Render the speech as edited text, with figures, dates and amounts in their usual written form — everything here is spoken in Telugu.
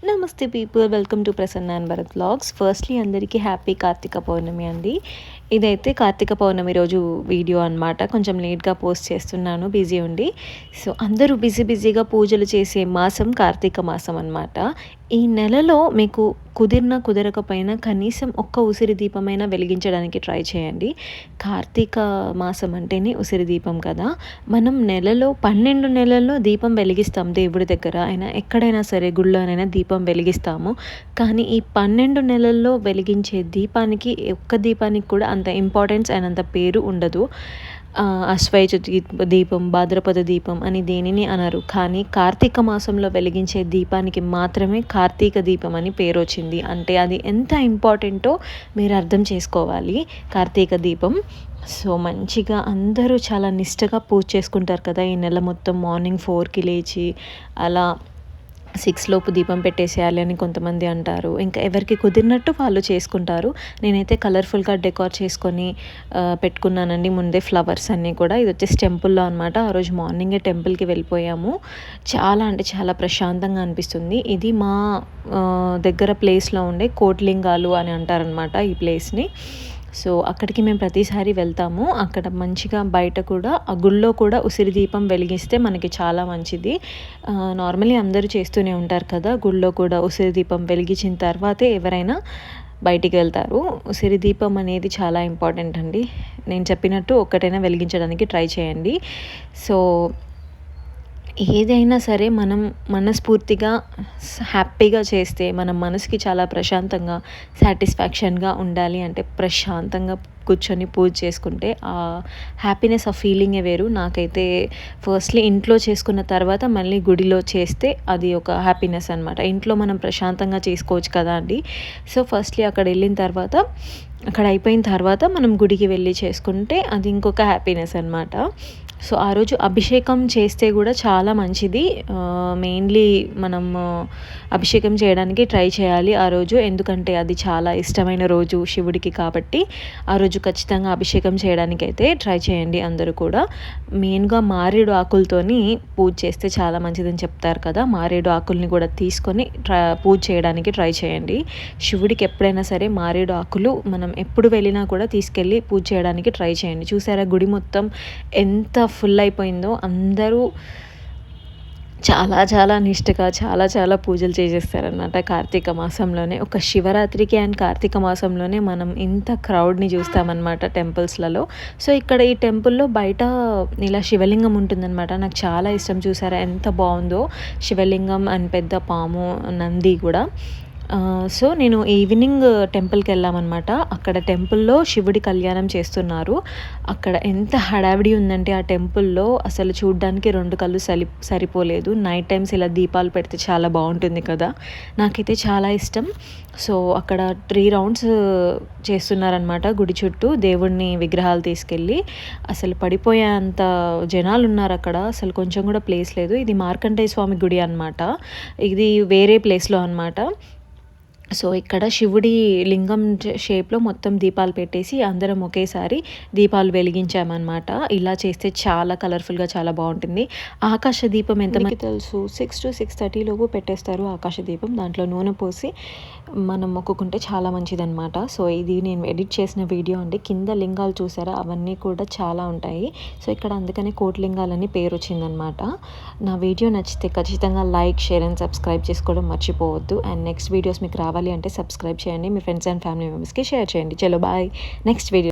నమస్తే people, welcome to Prasanna and Bharat vlogs. Firstly అందరికీ హ్యాపీ కార్తీక పౌర్ణమి అండి. ఇదైతే కార్తీక పౌర్ణమి రోజు వీడియో అనమాట. కొంచెం లేట్గా పోస్ట్ చేస్తున్నాను, బిజీ ఉండి. సో అందరూ బిజీగా పూజలు చేసే మాసం కార్తీక మాసం అనమాట. ఈ నెలలో మీకు కుదరకపోయినా కనీసం ఒక్క ఉసిరి దీపమైనా వెలిగించడానికి ట్రై చేయండి. కార్తీక మాసం అంటేనే ఉసిరి దీపం కదా. మనం నెలలో 12 నెలల్లో దీపం వెలిగిస్తాం, దేవుడి దగ్గర అయినా ఎక్కడైనా సరే గుళ్ళోనైనా దీపం వెలిగిస్తాము. కానీ ఈ 12 నెలల్లో వెలిగించే దీపానికి ఒక్క దీపానికి కూడా అంత ఇంపార్టెన్స్ అండ్ అంత పేరు ఉండదు. అశ్వయుజ దీపం, భాద్రపద దీపం అని దేనిని అనరు. కానీ కార్తీక మాసంలో వెలిగించే దీపానికి మాత్రమే కార్తీక దీపం అని పేరు వచ్చింది. అంటే అది ఎంత ఇంపార్టెంటో మీరు అర్థం చేసుకోవాలి. కార్తీక దీపం సో మంచిగా అందరూ చాలా నిష్టగా పూజ చేసుకుంటారు కదా. ఈ నెల మొత్తం మార్నింగ్ 4కి లేచి అలా 6 లోపు దీపం పెట్టేసేయాలి అని కొంతమంది అంటారు. ఇంకా ఎవరికి కుదిరినట్టు వాళ్ళు చేసుకుంటారు. నేనైతే కలర్ఫుల్గా డెకార్ చేసుకొని పెట్టుకున్నానండి ముందే ఫ్లవర్స్ అన్నీ కూడా. ఇది వచ్చేసి టెంపుల్లో అనమాట. ఆ రోజు మార్నింగే టెంపుల్కి వెళ్ళిపోయాము. చాలా అంటే చాలా ప్రశాంతంగా అనిపిస్తుంది. ఇది మా దగ్గర ప్లేస్లో ఉండే కోట్లింగాలు అని అంటారనమాట ఈ ప్లేస్ని. సో అక్కడికి మేము ప్రతిసారి వెళ్తాము. అక్కడ మంచిగా బయట కూడా ఆ గుళ్ళో కూడా ఉసిరి దీపం వెలిగిస్తే మనకి చాలా మంచిది. నార్మల్లీ అందరూ చేస్తూనే ఉంటారు కదా. గుళ్ళో కూడా ఉసిరి దీపం వెలిగించిన తర్వాతే ఎవరైనా బయటికి వెళ్తారు. ఉసిరి దీపం అనేది చాలా ఇంపార్టెంట్ అండి. నేను చెప్పినట్టు ఒక్కటైనా వెలిగించడానికి ట్రై చేయండి. సో ఏదైనా సరే మనం మనస్ఫూర్తిగా హ్యాపీగా చేస్తే మన మనసుకి చాలా ప్రశాంతంగా సాటిస్ఫాక్షన్గా ఉండాలి. అంటే ప్రశాంతంగా కూర్చొని పూజ చేసుకుంటే ఆ హ్యాపీనెస్, ఆ ఫీలింగే వేరు. నాకైతే ఫస్ట్లీ ఇంట్లో చేసుకున్న తర్వాత మళ్ళీ గుడిలో చేస్తే అది ఒక హ్యాపీనెస్ అనమాట. ఇంట్లో మనం ప్రశాంతంగా చేసుకోవచ్చు కదా అండి. సో ఫస్ట్లీ అక్కడ వెళ్ళిన తర్వాత, అక్కడ అయిపోయిన తర్వాత మనం గుడికి వెళ్ళి చేసుకుంటే అది ఇంకొక హ్యాపీనెస్ అనమాట. సో ఆ రోజు అభిషేకం చేస్తే కూడా చాలా మంచిది. మెయిన్లీ మనం అభిషేకం చేయడానికి ట్రై చేయాలి ఆ రోజు. ఎందుకంటే అది చాలా ఇష్టమైన రోజు శివుడికి కాబట్టి ఆ రోజు ఖచ్చితంగా అభిషేకం చేయడానికి అయితే ట్రై చేయండి అందరూ కూడా. మెయిన్గా మారేడు ఆకులతోని పూజ చేస్తే చాలా మంచిదని చెప్తారు కదా. మారేడు ఆకుల్ని కూడా తీసుకొని పూజ చేయడానికి ట్రై చేయండి. శివుడికి ఎప్పుడైనా సరే మారేడు ఆకులు మనం ఎప్పుడు వెళ్ళినా కూడా తీసుకెళ్ళి పూజ చేయడానికి ట్రై చేయండి. చూసారా గుడి మొత్తం ఎంత ఫుల్ అయిపోయిందో. అందరూ చాలా నిష్టగా చాలా పూజలు చేసేస్తారనమాట కార్తీక మాసంలోనే. ఒక శివరాత్రికి అండ్ కార్తీక మాసంలోనే మనం ఇంత క్రౌడ్ని చూస్తామన్నమాట టెంపుల్స్లలో. సో ఇక్కడ ఈ టెంపుల్లో బయట ఇలా శివలింగం ఉంటుందన్నమాట. నాకు చాలా ఇష్టం. చూసారా ఎంత బాగుందో శివలింగం అండ్ పెద్ద పాము, నంది కూడా. సో నేను ఈవినింగ్ టెంపుల్కి వెళ్ళామన్నమాట. అక్కడ టెంపుల్లో శివుడి కళ్యాణం చేస్తున్నారు. అక్కడ ఎంత హడావిడి ఉందంటే ఆ టెంపుల్లో అసలు చూడ్డానికి 2 కళ్ళు సరిపోలేదు. నైట్ టైమ్స్ ఇలా దీపాలు పెడితే చాలా బాగుంటుంది కదా. నాకైతే చాలా ఇష్టం. సో అక్కడ 3 రౌండ్స్ చేస్తున్నారనమాట గుడి చుట్టూ దేవుడిని విగ్రహాలు తీసుకెళ్ళి. అసలు పడిపోయేంత జనాలు ఉన్నారు అక్కడ. అసలు కొంచెం కూడా ప్లేస్ లేదు. ఇది మార్కండేయ స్వామి గుడి అనమాట. ఇది వేరే ప్లేస్లో అనమాట. సో ఇక్కడ శివుడి లింగం షేప్లో మొత్తం దీపాలు పెట్టేసి అందరం ఒకేసారి దీపాలు వెలిగించామన్నమాట. ఇలా చేస్తే చాలా కలర్ఫుల్గా చాలా బాగుంటుంది. ఆకాశ దీపం ఎంతమంది తెలుసు, 6 to 6:30 లోపు పెట్టేస్తారు ఆకాశ దీపం. దాంట్లో నూనె పోసి మనం మొక్కుకుంటే చాలా మంచిదన్నమాట. సో ఇది నేను ఎడిట్ చేసిన వీడియో అండి. కింద లింగాలు చూసారా, అవన్నీ కూడా చాలా ఉంటాయి. సో ఇక్కడ అందుకనే కోట్లింగాలని పేరు వచ్చిందనమాట. నా వీడియో నచ్చితే ఖచ్చితంగా లైక్, షేర్ అండ్ సబ్స్క్రైబ్ చేసుకోవడం మర్చిపోవద్దు. అండ్ నెక్స్ట్ వీడియోస్ మీకు రావాలి అంటే సబ్స్క్రైబ్ చేయండి. మీ ఫ్రెండ్స్ అండ్ ఫ్యామిలీ మెంబర్స్కి షేర్ చేయండి. చలో బాయ్. Next video